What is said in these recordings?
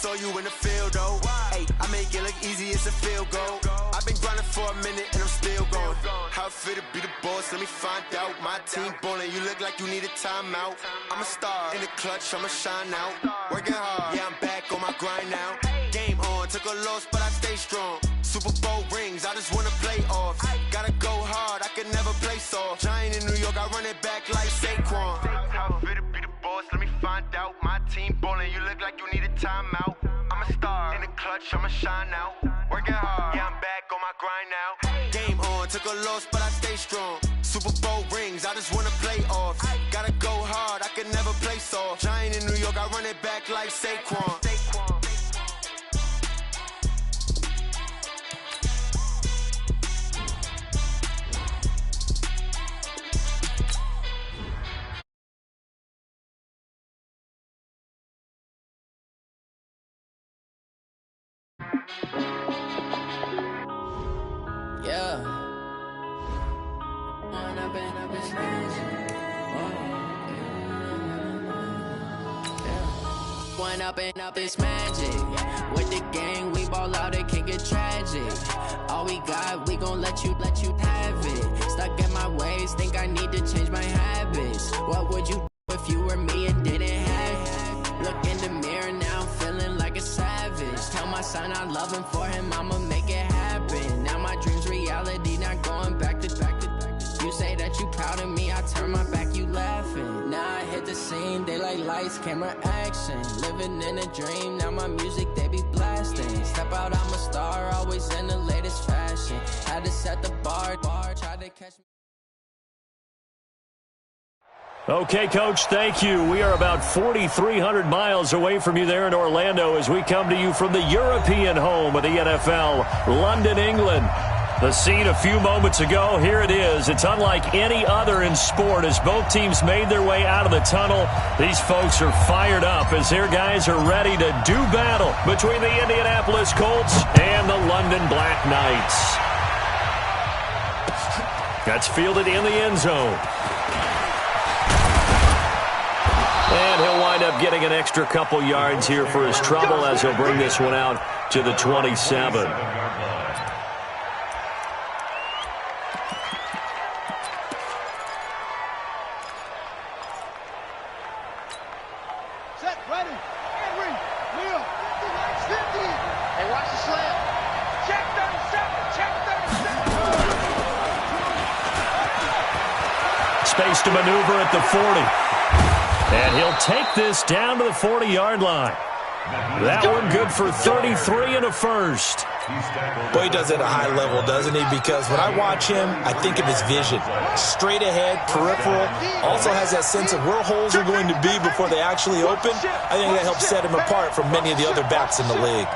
saw you in the field, though. Hey, I make it look easy, it's a field goal. I've been grinding for a minute and I'm still going. How it feel to be the boss, let me find out. My team ballin', you look like you need a timeout. I'm a star in the clutch, I'ma shine out. Working hard, yeah, I'm back on my grind now. Game on, took a loss, but I stay strong. Super Bowl rings, I just wanna play off. Gotta go hard, I can never play soft. Giant in New York, I run it back like Saquon. How it feel to be the boss, let me find out. My team ballin', you look like you need a timeout. I'm a star in the clutch, I'ma shine out. Working hard, yeah, I'm back on my grind now. Game on, took a loss, but I stay strong. Super Bowl rings, I just wanna play off. Gotta go hard, I can never play soft. Giant in New York, I run it back like Saquon. Yeah. One up and up is magic. With the gang, we ball out, it can get tragic. All we got, we gon' let you have it. Stuck in my ways, think I need to change my habits. What would you do if you were me and didn't have it? Look in the mirror now, I'm feeling like a savage. Tell my son I love him, for him I'ma make it happen. Now my dream's reality, not going back to. You say that you proud of me, I turn my back, you laughing. Now I hit the scene, they like lights, camera, action. Living in a dream, now my music, they be blasting. Step out, I'm a star, always in the latest fashion. Had to set the bar, try to catch me. Okay, Coach, thank you. We are about 4,300 miles away from you there in Orlando as we come to you from the European home of the NFL, London, England. The scene a few moments ago, here it is. It's unlike any other in sport as both teams made their way out of the tunnel. These folks are fired up as their guys are ready to do battle between the Indianapolis Colts and the London Black Knights. That's fielded in the end zone. And he'll wind up getting an extra couple yards here for his trouble as he'll bring this one out to the 27. Space to maneuver at the 40. And he'll take this down to the 40-yard line. That one good for 33 and a first. Boy, he does it at a high level, doesn't he? Because when I watch him, I think of his vision. Straight ahead, peripheral. Also has that sense of where holes are going to be before they actually open. I think that helps set him apart from many of the other backs in the league.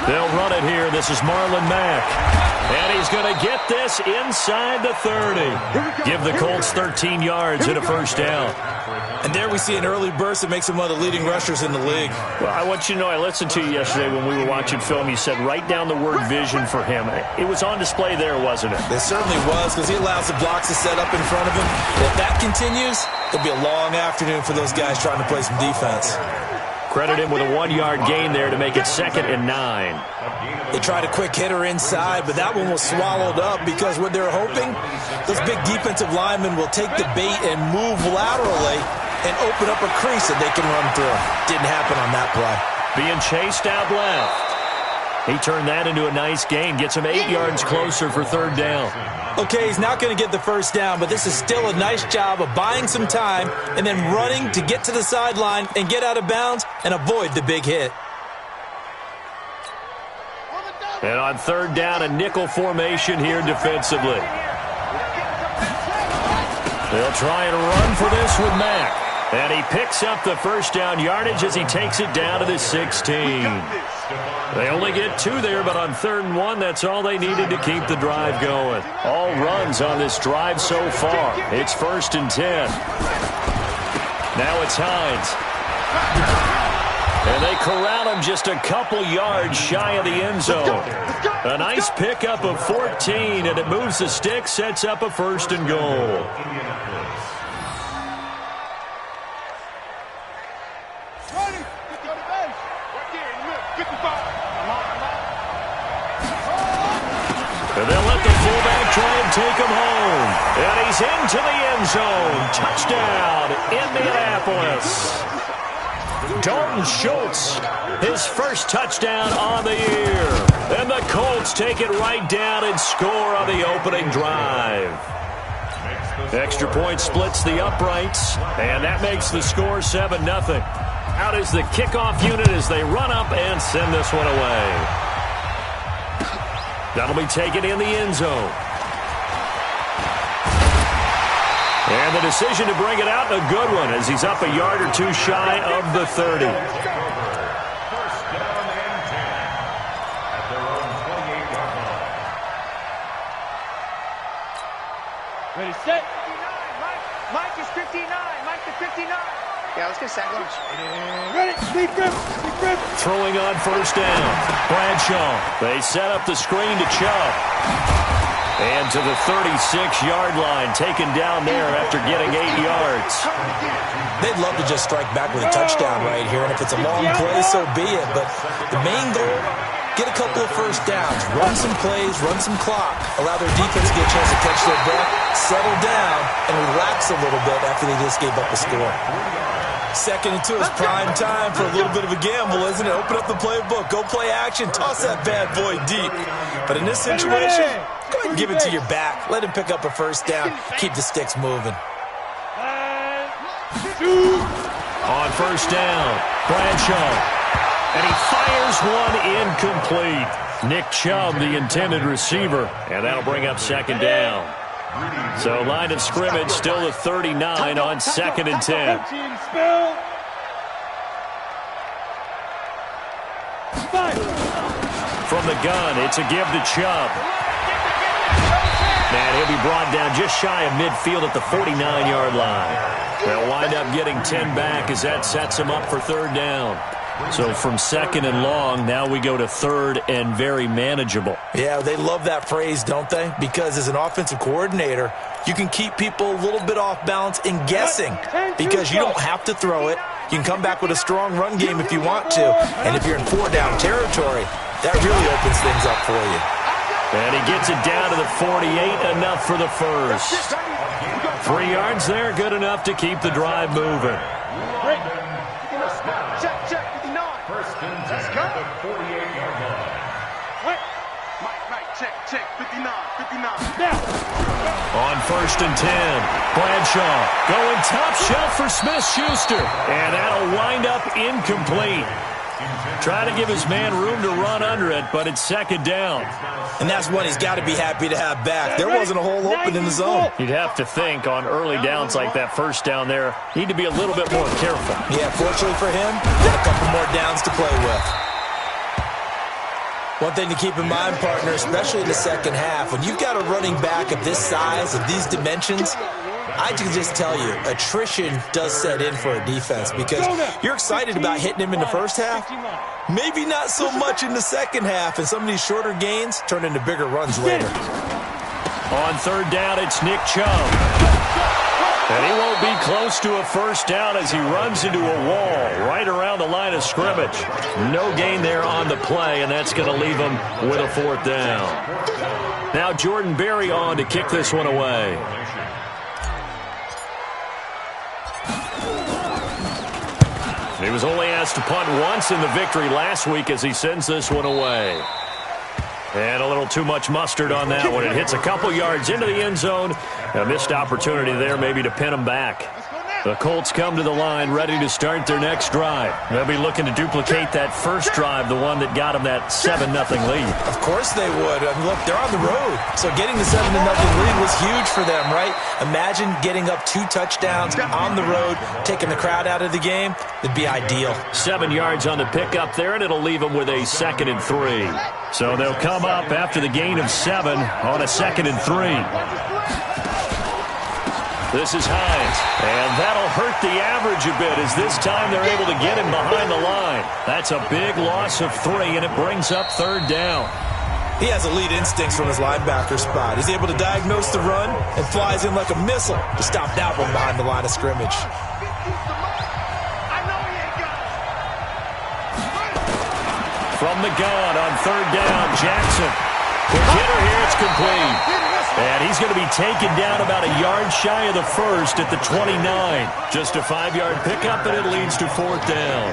They'll run it here. This is Marlon Mack. And he's going to get this inside the 30. Give the Colts 13 yards and a first down. And there we see an early burst that makes him one of the leading rushers in the league. Well, I want you to know, I listened to you yesterday when we were watching film. You said write down the word vision for him. It was on display there, wasn't it? It certainly was, because he allows the blocks to set up in front of him. If that continues, it'll be a long afternoon for those guys trying to play some defense. Credit him with a 1-yard gain there to make it 2nd and 9. They tried a quick hitter inside, but that one was swallowed up because what they're hoping, those big defensive linemen will take the bait and move laterally and open up a crease that they can run through. Didn't happen on that play. Being chased out left. He turned that into a nice gain. Gets him 8 yards closer for 3rd down. Okay, he's not going to get the first down, but this is still a nice job of buying some time and then running to get to the sideline and get out of bounds and avoid the big hit. And on 3rd down, a nickel formation here defensively. They'll try and run for this with Mack. And he picks up the first down yardage as he takes it down to the 16. They only get 2 there, but on 3rd and 1, that's all they needed to keep the drive going. All runs on this drive so far. It's 1st and 10. Now it's Hines. And they corral him just a couple yards shy of the end zone. A nice pickup of 14, and it moves the stick, sets up a 1st and goal. take him home. And he's into the end zone. Touchdown, Indianapolis. Dalton Schultz, his first touchdown on the year. And the Colts take it right down and score on the opening drive. Extra point splits the uprights, and that makes the score 7-0. Out is the kickoff unit as they run up and send this one away. That'll be taken in the end zone. And the decision to bring it out, a good one, as he's up a yard or two shy of the 30. First down and 10 at their own 28-yard line. Ready, set. 59. Mike is 59. Mike is 59. Yeah, let's get sack lunch. Ready, speed grip, speed grip. Throwing on first down. Bradshaw. They set up the screen to Chubb. And to the 36-yard line, taken down there after getting 8 yards. They'd love to just strike back with a touchdown right here, and if it's a long play, so be it. But the main goal, get a couple of first downs, run some plays, run some clock, allow their defense to get a chance to catch their breath, settle down, and relax a little bit after they just gave up a score. Second and 2 is prime time for a little bit of a gamble, isn't it? Open up the playbook, go play action, toss that bad boy deep. But in this situation, go ahead and give it to your back. Let him pick up a first down. Keep the sticks moving. On first down, Bradshaw. And he fires one incomplete. Nick Chubb, the intended receiver. And that'll bring up second down. So line of scrimmage still the 39 on second and 10. From the gun, it's a give to Chubb. And he'll be brought down just shy of midfield at the 49-yard line. They'll wind up getting 10 back as that sets them up for third down. So from second and long, now we go to third and very manageable. Yeah, they love that phrase, don't they? Because as an offensive coordinator, you can keep people a little bit off balance in guessing because you don't have to throw it. You can come back with a strong run game if you want to. And if you're in four-down territory, that really opens things up for you. And he gets it down to the 48, enough for the first. 3 yards there, good enough to keep the drive moving. Check, check, 59. First and 10 at the 48-yard line. Mike, check, 59, 59. On first and 10, Bradshaw going top shelf for Smith-Schuster. And that'll wind up incomplete. Trying to give his man room to run under it, but it's second down. And that's one he's got to be happy to have back. There wasn't a hole open in the zone. You'd have to think on early downs like that first down there, need to be a little bit more careful. Yeah, fortunately for him, got a couple more downs to play with. One thing to keep in mind, partner, especially in the second half, when you've got a running back of this size, of these dimensions, I can just tell you, attrition does set in for a defense because you're excited about hitting him in the first half. Maybe not so much in the second half, and some of these shorter gains turn into bigger runs later. On third down, it's Nick Chubb. And he won't be close to a first down as he runs into a wall right around the line of scrimmage. No gain there on the play, and that's going to leave him with a fourth down. Now Jordan Berry on to kick this one away. He was only asked to punt once in the victory last week as he sends this one away. And a little too much mustard on that one. It hits a couple yards into the end zone. A missed opportunity there maybe to pin him back. The Colts come to the line ready to start their next drive. They'll be looking to duplicate that first drive, the one that got them that 7-0 lead. Of course they would. I mean, look, they're on the road. So getting the 7-0 lead was huge for them, right? Imagine getting up 2 touchdowns on the road, taking the crowd out of the game. It'd be ideal. 7 yards on the pickup there, and it'll leave them with a 2nd and 3. So they'll come up after the gain of 7 on a 2nd and 3. This is Hines, and that'll hurt the average a bit as this time they're able to get him behind the line. That's a big loss of 3, and it brings up third down. He has elite instincts from his linebacker spot. He's able to diagnose the run and flies in like a missile to stop that one behind the line of scrimmage. From the gun on third down, Jackson. Quick hitter here, it's complete. And he's going to be taken down about a yard shy of the first at the 29. Just a 5-yard pickup, and it leads to 4th down.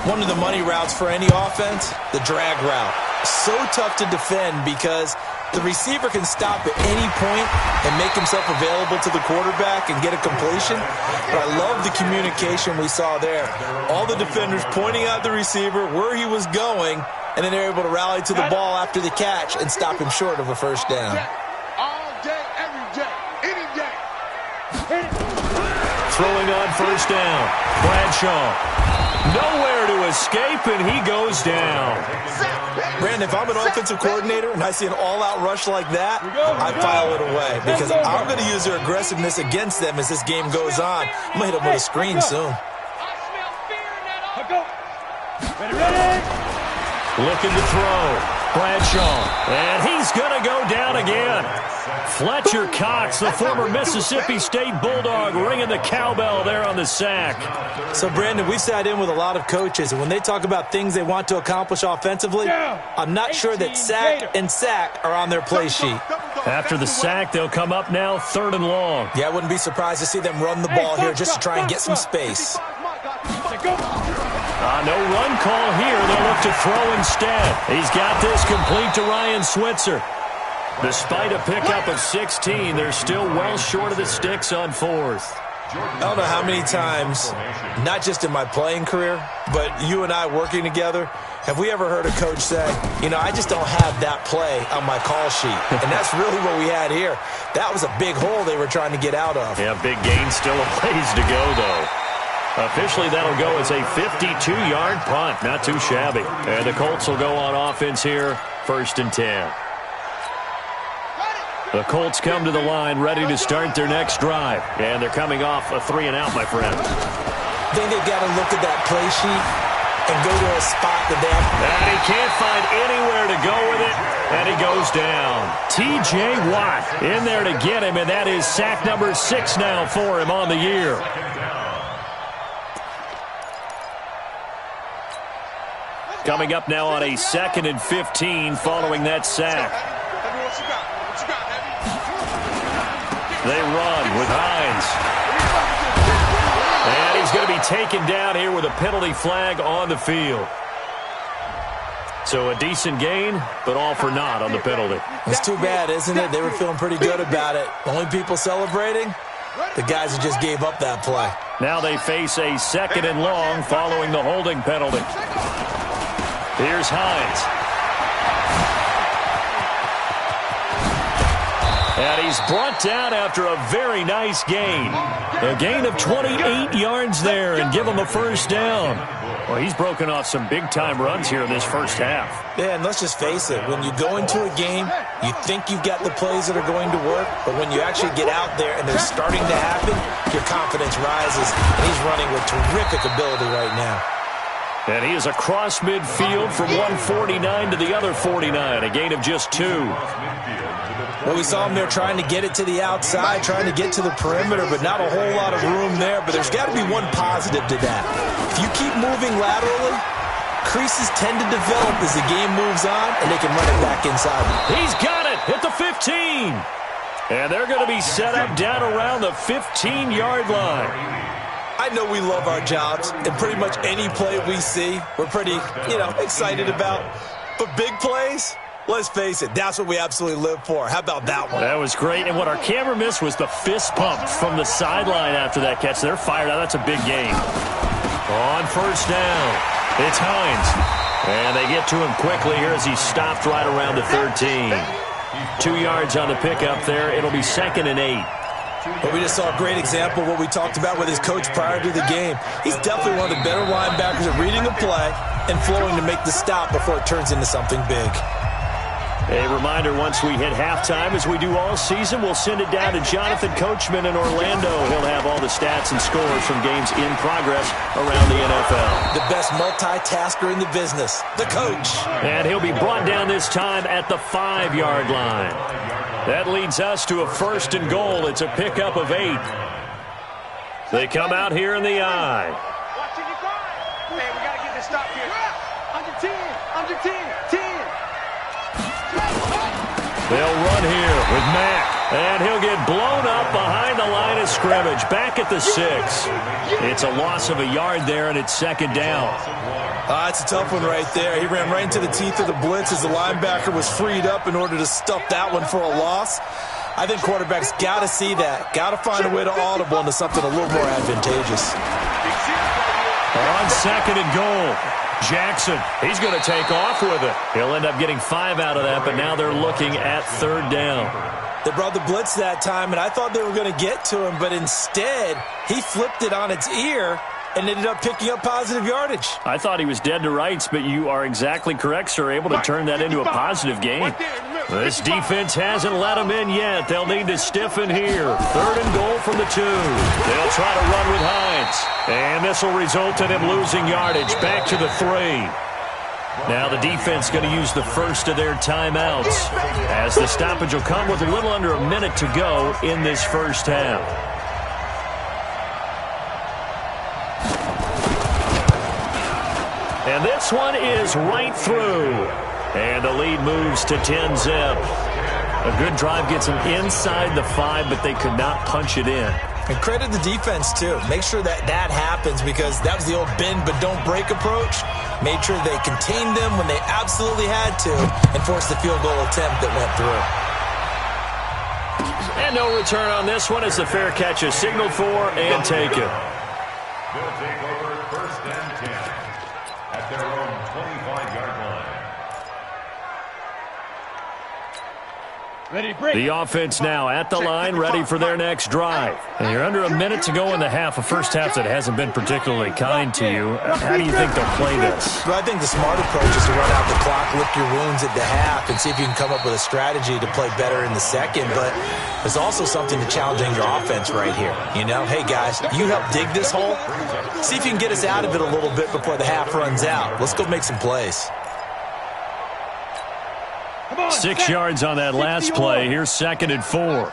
One of the money routes for any offense, the drag route. So tough to defend because the receiver can stop at any point and make himself available to the quarterback and get a completion. But I love the communication we saw there. All the defenders pointing out the receiver, where he was going, and then they're able to rally to the ball after the catch and stop him short of a first down. All day, every day, any day. Throwing on first down. Bradshaw. Nowhere to escape, and he goes down. Brandon, if I'm an offensive coordinator and I see an all-out rush like that, I file it away because I'm going to use their aggressiveness against them as this game goes on. I'm going to hit them with a screen soon. Looking to throw. Bradshaw. And he's going to go down again. Fletcher Cox, the former Mississippi State Bulldog, ringing the cowbell there on the sack. So, Brandon, we sat in with a lot of coaches, and when they talk about things they want to accomplish offensively, I'm not sure that sack and sack are on their play sheet. After the sack, they'll come up now 3rd and long. Yeah, I wouldn't be surprised to see them run the ball here just to try and get some space. No run call here. They'll look to throw instead. He's got this complete to Ryan Switzer. Despite a pickup of 16, they're still well short of the sticks on 4th. I don't know how many times, not just in my playing career, but you and I working together, have we ever heard a coach say, you know, I just don't have that play on my call sheet. And that's really what we had here. That was a big hole they were trying to get out of. Yeah, big gain, still a ways to go, though. Officially, that'll go as a 52-yard punt. Not too shabby. And the Colts will go on offense here, 1st and 10. The Colts come to the line ready to start their next drive. And they're coming off a 3-and-out, my friend. I think they've got to look at that play sheet and go to a spot that they have. And he can't find anywhere to go with it, and he goes down. T.J. Watt in there to get him, and that is sack number 6 now for him on the year. Coming up now on a 2nd and 15 following that sack. They run with Hines. And he's going to be taken down here with a penalty flag on the field. So a decent gain, but all for naught on the penalty. It's too bad, isn't it? They were feeling pretty good about it. Only people celebrating, the guys who just gave up that play. Now they face a 2nd and long following the holding penalty. Here's Hines. And he's brought down after a very nice gain. A gain of 28 yards there and give him a first down. Well, he's broken off some big-time runs here in this first half. Yeah, and let's just face it. When you go into a game, you think you've got the plays that are going to work, but when you actually get out there and they're starting to happen, your confidence rises. And he's running with terrific ability right now. And he is across midfield from one 49 to the other 49, a gain of just 2. Well, we saw him there trying to get it to the outside, trying to get to the perimeter, but not a whole lot of room there. But there's got to be one positive to that. If you keep moving laterally, creases tend to develop as the game moves on, and they can run it back inside. He's got it at the 15. And they're going to be set up down around the 15-yard line. I know we love our jobs, and pretty much any play we see, we're pretty, excited about. But big plays, let's face it, that's what we absolutely live for. How about that one? That was great, and what our camera missed was the fist pump from the sideline after that catch. They're fired out. That's a big gain. On first down, it's Hines. And they get to him quickly here as he stopped right around the 13. 2 yards on the pickup there. It'll be 2nd and 8. But we just saw a great example of what we talked about with his coach prior to the game. He's definitely one of the better linebackers at reading a play and flowing to make the stop before it turns into something big. A reminder, once we hit halftime, as we do all season, we'll send it down to Jonathan Coachman in Orlando. He'll have all the stats and scores from games in progress around the NFL. The best multitasker in the business, the coach. And he'll be brought down this time at the 5-yard line. That leads us to a 1st and goal. It's a pickup of 8. They come out here in the I. Watch it, you guys. Man, we got to get this stop here. Under 10, under 10, 10. They'll run here with Mack. And he'll get blown up behind the line of scrimmage. Back at the 6. It's a loss of a yard there, and it's second down. It's a tough one right there. He ran right into the teeth of the blitz as the linebacker was freed up in order to stuff that one for a loss. I think quarterbacks got to see that. Got to find a way to audible into something a little more advantageous. On second and goal, Jackson, he's going to take off with it. He'll end up getting 5 out of that, but now they're looking at third down. They brought the blitz that time, and I thought they were going to get to him, but instead, he flipped it on its ear and ended up picking up positive yardage. I thought he was dead to rights, but you are exactly correct, sir. Able to turn that into a positive gain. This defense hasn't let him in yet. They'll need to stiffen here. Third and goal from the 2. They'll try to run with Hines. And this will result in him losing yardage. Back to the 3. Now the defense going to use the first of their timeouts, as the stoppage will come with a little under a minute to go in this first half. And this one is right through. And the lead moves to 10-zip. A good drive gets them inside the 5, but they could not punch it in. And credit the defense, too. Make sure that happens, because that was the old bend but don't break approach. Made sure they contained them when they absolutely had to and forced the field goal attempt that went through. And no return on this one as the fair catch is signaled for and taken. They'll take over first and 10 at their own 25-yard line. The offense now at the line, ready for their next drive. And you're under a minute to go in the half, a first half that hasn't been particularly kind to you. How do you think they'll play this? Well, I think the smart approach is to run out the clock, lick your wounds at the half, and see if you can come up with a strategy to play better in the second. But there's also something to challenging your offense right here. You know, hey, guys, you help dig this hole. See if you can get us out of it a little bit before the half runs out. Let's go make some plays. 6 yards on that last play. Here's second and 4.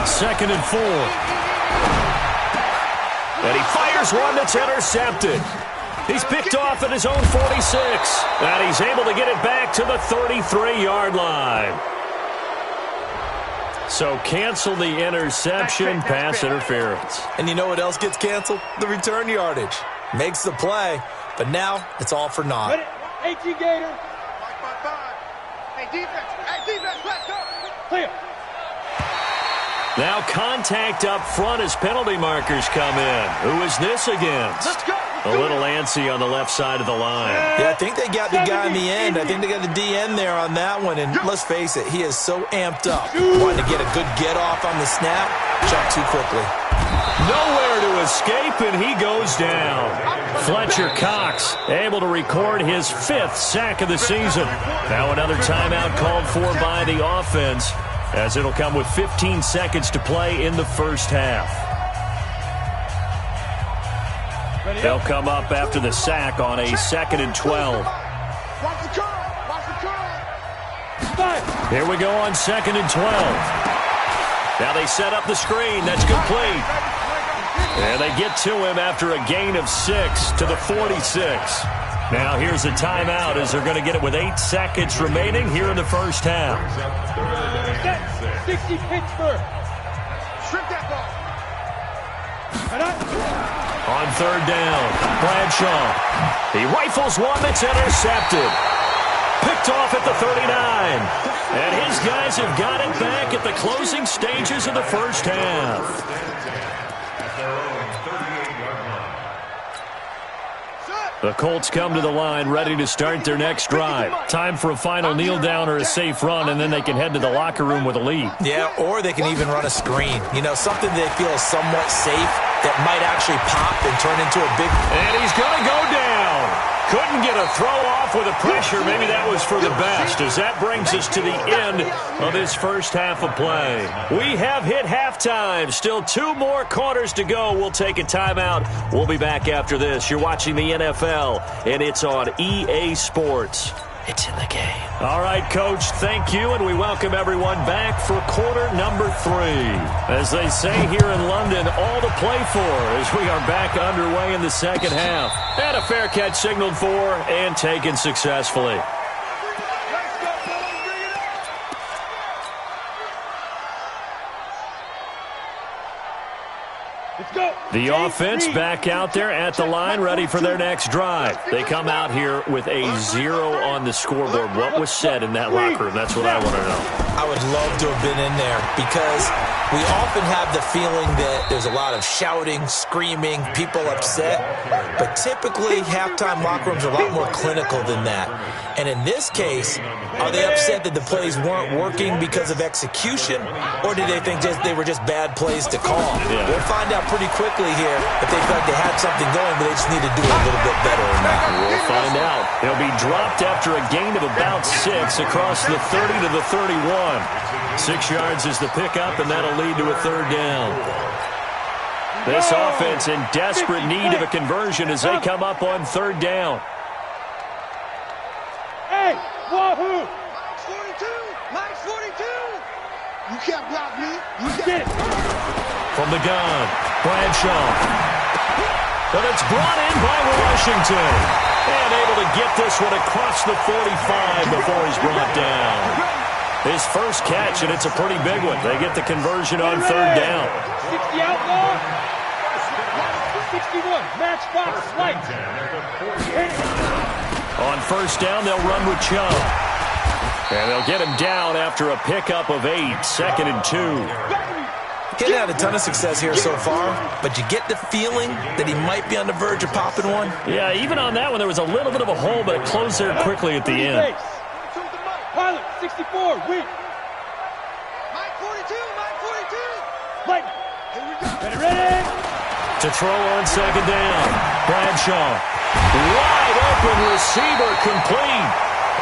Second and 4. And he fires one that's intercepted. He's picked off at his own 46. And he's able to get it back to the 33-yard line. So cancel the interception, pass interference. And you know what else gets canceled? The return yardage. Makes the play, but now it's all for naught. 18 Gator. 5. Hey, defense, let's go. Clear. Now contact up front as penalty markers come in. Who is this against? Let's go. A little antsy on the left side of the line. Yeah, I think they got the guy in the end. I think they got the DN there on that one. And let's face it, he is so amped up. Wanting to get a good get-off on the snap. Jump too quickly. Nowhere to escape, and he goes down. Fletcher Cox able to record his 5th sack of the season. Now another timeout called for by the offense, as it'll come with 15 seconds to play in the first half. They'll come up after the sack on a 2nd and 12. Here we go on 2nd and 12. Now they set up the screen. That's complete. And they get to him after a gain of 6 to the 46. Now here's a timeout as they're going to get it with 8 seconds remaining here in the first half. 60 Pittsburgh. Strip that ball. On third down, Bradshaw. He rifles one that's intercepted. Picked off at the 39. And his guys have got it back at the closing stages of the first half. The Colts come to the line ready to start their next drive. Time for a final kneel down or a safe run, and then they can head to the locker room with a lead. Yeah, or they can even run a screen. You know, something they feel is somewhat safe that might actually pop and turn into a big... And he's going to go down. Couldn't get a throw off with the pressure. Maybe that was for the best, as that brings us to the end of this first half of play. We have hit halftime. Still 2 more quarters to go. We'll take a timeout. We'll be back after this. You're watching the NFL, and it's on EA Sports. It's in the game. All right, Coach, thank you, and we welcome everyone back for quarter number 3. As they say here in London, all to play for as we are back underway in the second half. And a fair catch signaled for and taken successfully. Let's go. The offense back out there at the line, ready for their next drive. They come out here with a 0 on the scoreboard. What was said in that locker room? That's what I want to know. I would love to have been in there because we often have the feeling that there's a lot of shouting, screaming, people upset. But typically, halftime locker rooms are a lot more clinical than that. And in this case, are they upset that the plays weren't working because of execution, or did they think they were just bad plays to call? Yeah. We'll find out pretty quickly here if they felt they had something going, but they just need to do it a little bit better or not. We'll find out. He'll be dropped after a gain of about 6 across the 30 to the 31. 6 yards is the pickup, and that'll lead to a 3rd down. This offense in desperate need of a conversion as they come up on 3rd down. Hey, wahoo! Mike's 42! Mike's 42! You can't block me. You can't. From the gun, Bradshaw. But it's brought in by Washington. And able to get this one across the 45 before he's brought down. His first catch, and it's a pretty big one. They get the conversion on 3rd down. 60 outlaw. 61, matchbox slight. On 1st down, they'll run with Chubb. And they'll get him down after a pickup of 8, 2nd and 2. He's had a ton of success here so far, but you get the feeling that he might be on the verge of popping one. Yeah, even on that one, there was a little bit of a hole, but it closed there quickly at the end. Pilot, 64, weak. Mike 42, Mike 42. Mike, here we go. Ready? To throw on 2nd down, Bradshaw. Wide open receiver, complete.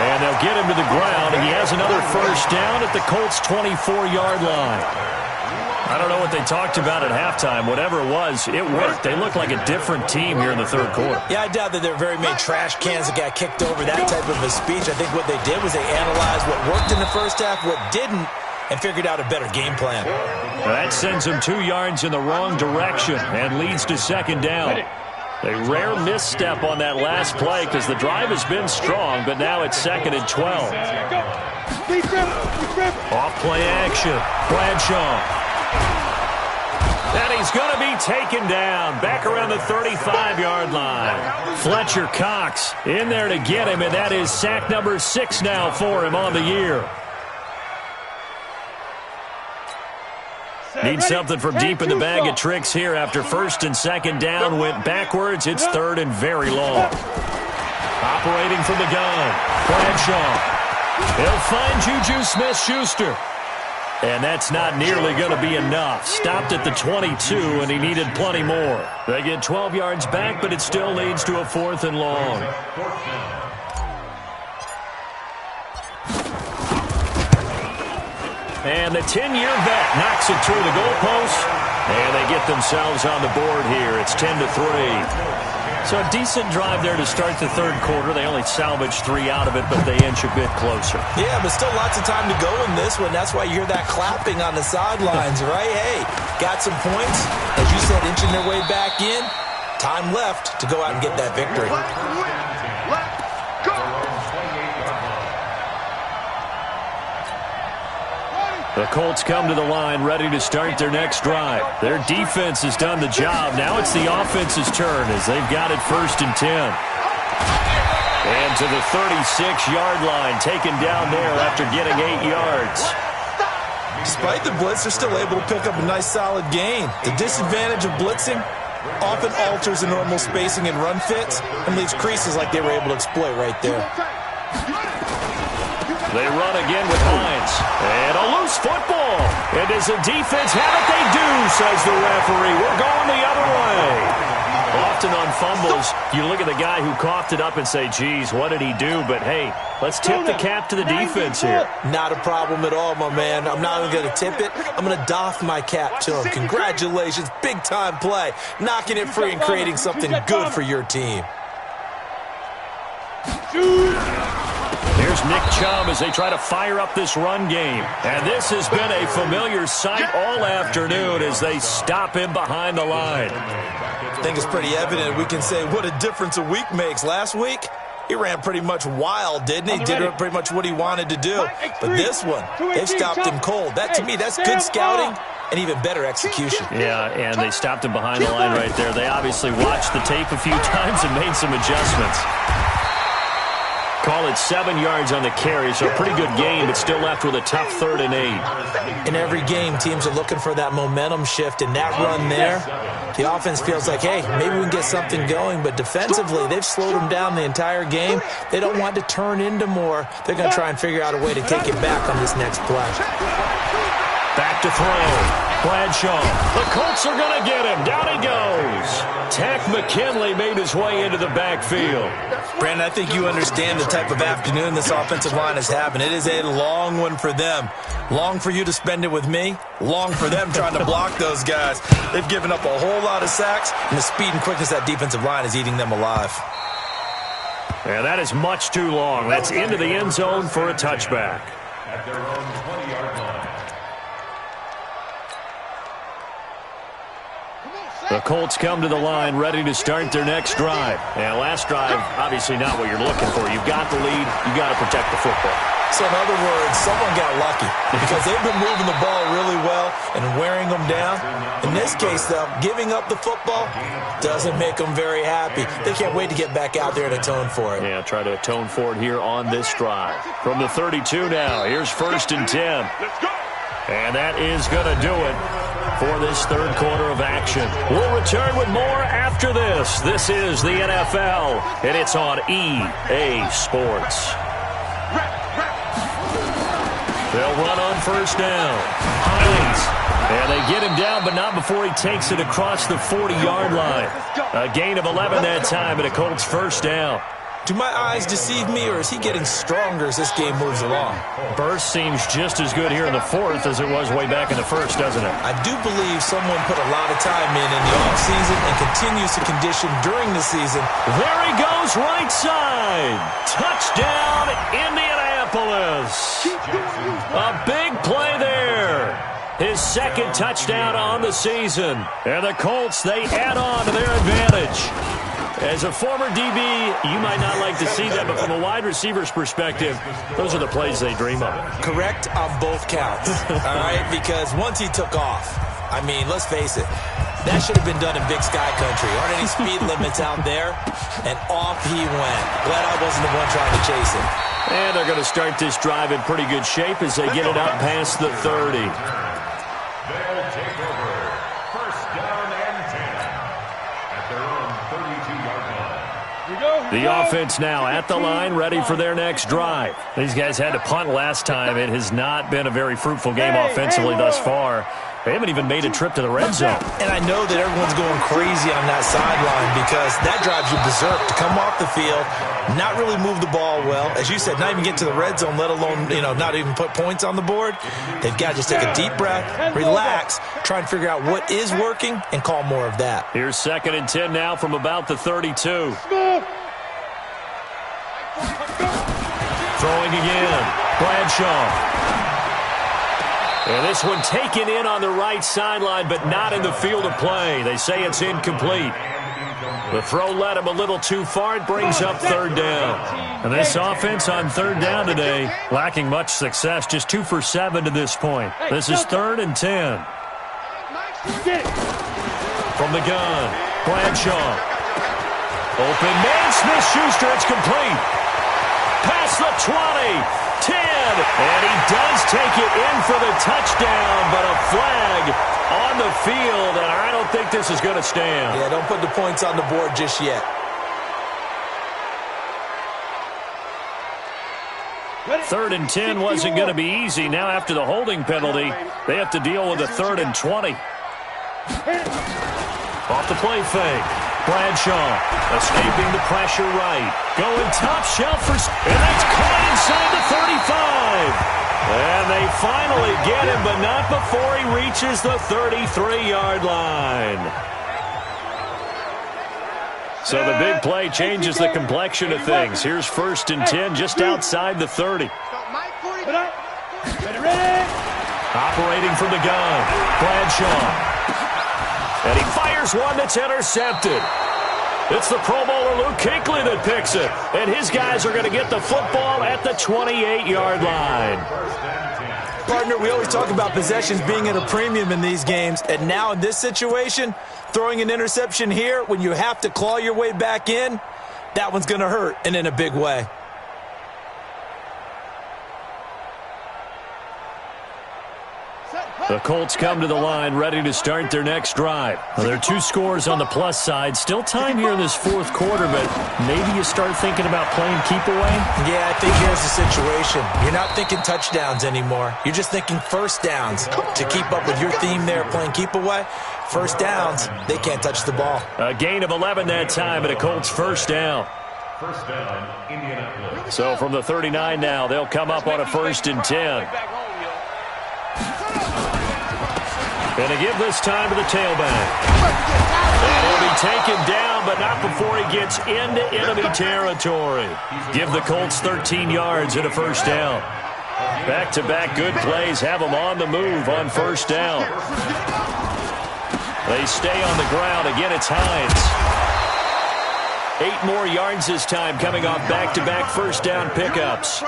And they'll get him to the ground, and he has another 1st down at the Colts' 24-yard line. I don't know what they talked about at halftime. Whatever it was, it worked. They look like a different team here in the 3rd quarter. Yeah, I doubt that there are very many trash cans that got kicked over, that type of a speech. I think what they did was they analyzed what worked in the first half, what didn't, and figured out a better game plan. That sends them 2 yards in the wrong direction and leads to 2nd down. A rare misstep on that last play because the drive has been strong, but now it's 2nd and 12. Off play action. Bradshaw. And he's going to be taken down back around the 35-yard line. Fletcher Cox in there to get him, and that is sack number 6 now for him on the year. Need something from deep in the bag of tricks here after 1st and 2nd down went backwards. It's 3rd and very long. Operating from the gun, Bradshaw. He'll find Juju Smith-Schuster. And that's not nearly going to be enough. Stopped at the 22, and he needed plenty more. They get 12 yards back, but it still leads to a 4th and long. And the 10-year vet knocks it through the goalpost, and they get themselves on the board here. It's 10-3. So a decent drive there to start the 3rd quarter. They only salvaged 3 out of it, but they inch a bit closer. Yeah, but still lots of time to go in this one. That's why you hear that clapping on the sidelines, right? Hey, got some points. As you said, inching their way back in. Time left to go out and get that victory. The Colts come to the line ready to start their next drive. Their defense has done the job. Now it's the offense's turn as they've got it 1st and 10. And to the 36-yard line, taken down there after getting 8 yards. Despite the blitz, they're still able to pick up a nice solid gain. The disadvantage of blitzing often alters the normal spacing and run fits and leaves creases like they were able to exploit right there. They run again with Hines. And a loose football. And does the defense have it? They do, says the referee. We're going the other way. Often on fumbles, you look at the guy who coughed it up and say, geez, what did he do? But, hey, let's tip the cap to the defense here. Not a problem at all, my man. I'm not even going to tip it. I'm going to doff my cap to him. Congratulations. Big-time play. Knocking it free and creating something good for your team. Here's Nick Chubb as they try to fire up this run game. And this has been a familiar sight all afternoon as they stop him behind the line. I think it's pretty evident. We can say what a difference a week makes. Last week, he ran pretty much wild, didn't he? Did pretty much what he wanted to do. But this one, they've stopped him cold. That, to me, that's good scouting and even better execution. Yeah, and they stopped him behind the line right there. They obviously watched the tape a few times and made some adjustments. Call it 7 yards on the carry, so a pretty good game, but still left with a tough 3rd and 8. In every game, teams are looking for that momentum shift, and that run there, the offense feels like, hey, maybe we can get something going, but defensively, they've slowed them down the entire game. They don't want to turn into more. They're going to try and figure out a way to take it back on this next play. Back to throw. Bradshaw. The Colts are going to get him. Down he goes. Tack McKinley made his way into the backfield. Brandon, I think you understand the type of afternoon this offensive line is having. It is a long one for them. Long for you to spend it with me. Long for them trying to block those guys. They've given up a whole lot of sacks, and the speed and quickness of that defensive line is eating them alive. Yeah, that is much too long. That's into the end zone for a touchback. At their own 20-yard line. The Colts come to the line ready to start their next drive. And last drive, obviously not what you're looking for. You've got the lead. You've got to protect the football. So in other words, someone got lucky because they've been moving the ball really well and wearing them down. In this case, though, giving up the football doesn't make them very happy. They can't wait to get back out there and atone for it. Yeah, try to atone for it here on this drive. From the 32 now, here's 1st and 10. And that is going to do it for this third quarter of action. We'll return with more after this. This is the NFL, and it's on EA Sports. They'll run on 1st down. Hines. And they get him down, but not before he takes it across the 40-yard line. A gain of 11 that time, and a Colts 1st down. Do my eyes deceive me, or is he getting stronger as this game moves along? Burst seems just as good here in the 4th as it was way back in the 1st, doesn't it? I do believe someone put a lot of time in the offseason and continues to condition during the season. There he goes, right side. Touchdown, Indianapolis. A big play there. His 2nd touchdown on the season. And the Colts, they add on to their advantage. As a former DB, you might not like to see that, but from a wide receiver's perspective, those are the plays they dream of. Correct on both counts, all right? Because once he took off, I mean, let's face it, that should have been done in Big Sky Country. Aren't any speed limits out there? And off he went. Glad I wasn't the one trying to chase him. And they're going to start this drive in pretty good shape as they get it up past the 30. They'll take over 1st down and 10 at their own 32-yard line. The offense now at the line, ready for their next drive. These guys had to punt last time. It has not been a very fruitful game offensively thus far. They haven't even made a trip to the red zone. And I know that everyone's going crazy on that sideline because that drives you berserk to come off the field, not really move the ball well. As you said, not even get to the red zone, let alone, not even put points on the board. They've got to just take a deep breath, relax, try and figure out what is working, and call more of that. Here's 2nd and 10 now from about the 32. Throwing again. Bradshaw. And this one taken in on the right sideline, but not in the field of play. They say it's incomplete. The throw led him a little too far. It brings up 3rd down. And this offense on 3rd down today, lacking much success, just 2 for 7 to this point. This is 3rd and 10. From the gun, Bradshaw. Open man, Smith-Schuster, it's complete. Past the 20, 10, and he does take it in for the touchdown, but a flag on the field, and I don't think this is going to stand. Yeah, don't put the points on the board just yet. 3rd and 10 wasn't going to be easy. Now after the holding penalty, they have to deal with a 3rd and 20. Off the play fake. Bradshaw escaping the pressure right. Going top shelf for... And that's caught inside the 35. And they finally get him, but not before he reaches the 33-yard line. So the big play changes the complexion of things. Here's 1st and 10 just outside the 30. Operating from the gun. Bradshaw. And he fires one that's intercepted. It's the Pro Bowler Luke Kuechly that picks it. And his guys are going to get the football at the 28-yard line. Partner, we always talk about possessions being at a premium in these games, and now in this situation, throwing an interception here when you have to claw your way back in, that one's going to hurt, and in a big way. The Colts come to the line ready to start their next drive. Well, there are 2 scores on the plus side. Still time here in this fourth quarter, but maybe you start thinking about playing keep away? Yeah, I think here's the situation. You're not thinking touchdowns anymore. You're just thinking first downs. To keep up with your theme there, playing keep away, first downs, they can't touch the ball. A gain of 11 that time, and a Colts first down. First down, Indianapolis. So from the 39 now, they'll come up on a 1st and 10. And to give this time to the tailback. And he'll be taken down, but not before he gets into enemy territory. Give the Colts 13 yards and a first down. Back-to-back good plays have them on the move on first down. They stay on the ground. Again, it's Hines. 8 more yards this time coming off back-to-back first down pickups.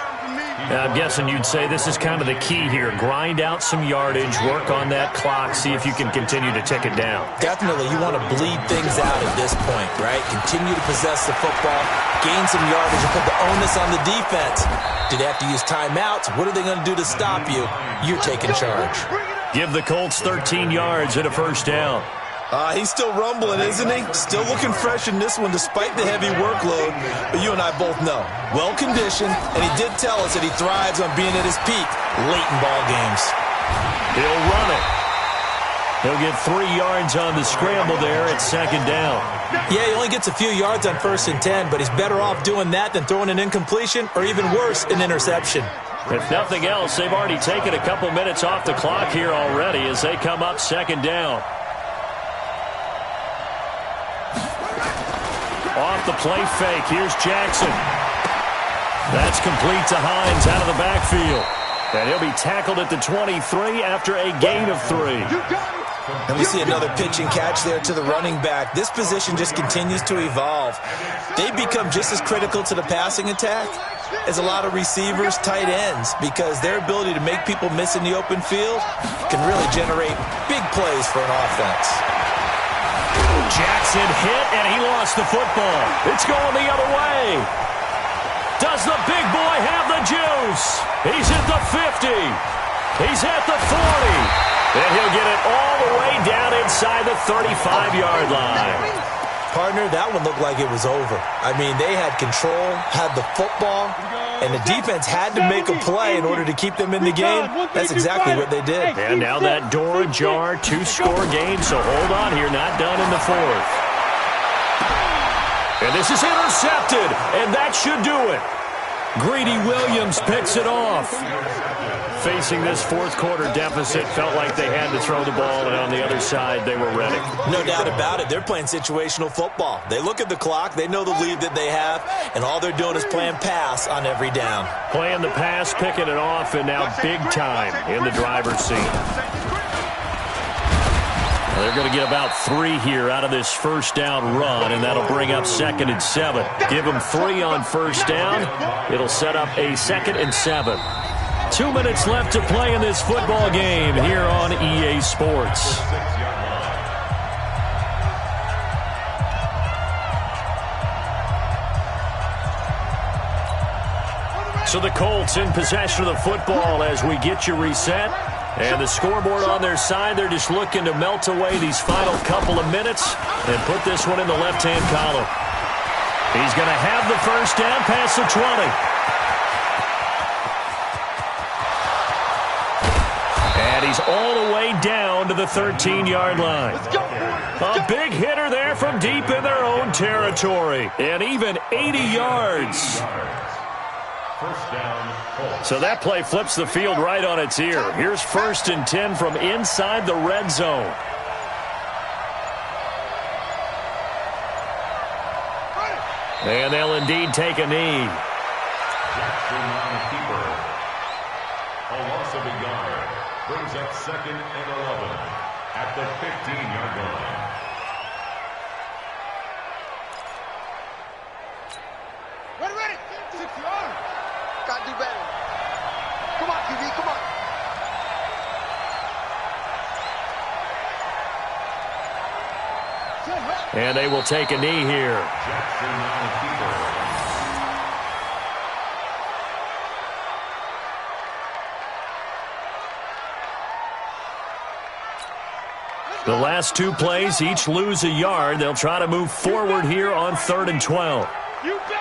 I'm guessing you'd say this is kind of the key here. Grind out some yardage, work on that clock, see if you can continue to tick it down. Definitely, you want to bleed things out at this point, right? Continue to possess the football, gain some yardage, and put the onus on the defense. Do they have to use timeouts? What are they going to do to stop you? You're taking charge. Give the Colts 13 yards and a first down. He's still rumbling, isn't he? Still looking fresh in this one despite the heavy workload. But you and I both know, well-conditioned, and he did tell us that he thrives on being at his peak late in ball games. He'll run it. He'll get 3 yards on the scramble there at second down. Yeah, he only gets a few yards on 1st and 10, but he's better off doing that than throwing an incompletion or even worse, an interception. If nothing else, they've already taken a couple minutes off the clock here already as they come up second down. Off the play fake, here's Jackson. That's complete to Hines out of the backfield. And he'll be tackled at the 23 after a gain of 3. And we see another pitch and catch there to the running back. This position just continues to evolve. They become just as critical to the passing attack as a lot of receivers, tight ends, because their ability to make people miss in the open field can really generate big plays for an offense. Jackson hit, and he lost the football. It's going the other way. Does the big boy have the juice? He's at the 50. He's at the 40. And he'll get it all the way down inside the 35-yard line. Partner, that one looked like it was over. I mean, they had control, had the football, and the defense had to make a play in order to keep them in the game. That's exactly what they did. And now that door ajar, 2-score game, so hold on here, not done in the 4th. And this is intercepted, and that should do it. Greedy Williams picks it off. Facing this fourth quarter deficit, felt like they had to throw the ball, and on the other side, they were ready. No doubt about it. They're playing situational football. They look at the clock, they know the lead that they have, and all they're doing is playing pass on every down. Playing the pass, picking it off, and now big time in the driver's seat. They're going to get about 3 here out of this first down run, and that'll bring up 2nd and 7. Give them 3 on first down. It'll set up a 2nd and 7. 2 minutes left to play in this football game here on EA Sports. So the Colts in possession of the football as we get you reset. And the scoreboard on their side, they're just looking to melt away these final couple of minutes and put this one in the left-hand column. He's going to have the first down past the 20. And he's all the way down to the 13-yard line. A big hitter there from deep in their own territory. And even 80 yards. So that play flips the field right on its ear. Here's 1st and 10 from inside the red zone. And they'll indeed take a knee. Jackson on keeper. A loss of a yard brings up 2nd and 11 at the 15-yard line. Ready. 6 yards. Gotta do better. Come on, QB, come on. And they will take a knee here. Jackson on a keeper. The last two plays each lose a yard. They'll try to move forward here on 3rd and 12. You bet.